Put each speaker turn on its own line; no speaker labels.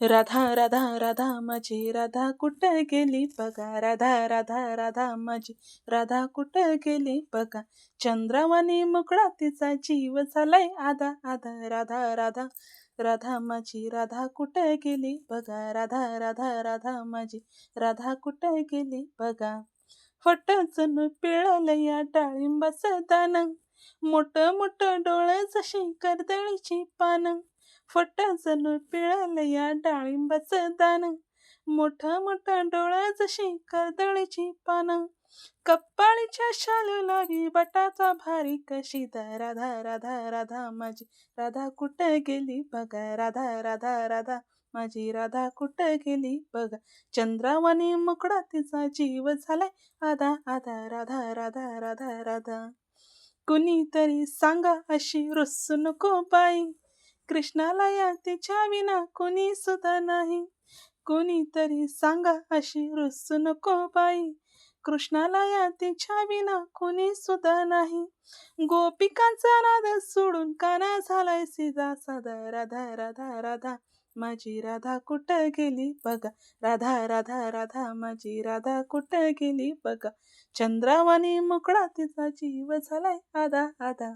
राधा राधा राधा माझी राधा कुठं गेली बघा, राधा राधा राधा माझी राधा कुठं गेली बघा. चंद्रावानी मुकळा तिचा जीव झालाय आधा आधा. राधा राधा राधा माझी राधा कुठं गेली बघा, राधा राधा राधा माझी राधा कुठं गेली बघा. फटचन पिळालं या डाळिंबाचं दान, मोठं मोठं डोळं जशी कर्दळीची पानं. फटचन पिळालं या डाळिंबाचं दान, मोठं मोठं डोळं जशी कर्दळीची पानं. कपाळीच्या शालू लावी बटाचा भारी कशी राधा राधा राधा माझी राधा कुठं गेली बघा, राधा राधा राधा माझी राधा कुठं गेली बघा. चंद्रावानी मुकडा तिचा जीव झालाय आधा आधा. राधा राधा राधा राधा. कुणीतरी सांगा अशी रुसू नको बाई, कृष्णाला या तिच्या विना कोणी सुद्धा नाही. कुणीतरी सांगा अशी रुसू नको बाई, कृष्णाला या तिच्या विना कोणी सुद्धा नाही. गोपिकांचा नाद सोडून काना झालाय सीधा साधा. राधा राधा राधा माझी राधा कुठं गेली बघा, राधा राधा राधा माझी राधा कुठं गेली बघा. चंद्रावानी मुकळा तिचा जीव झालाय आधा आधा.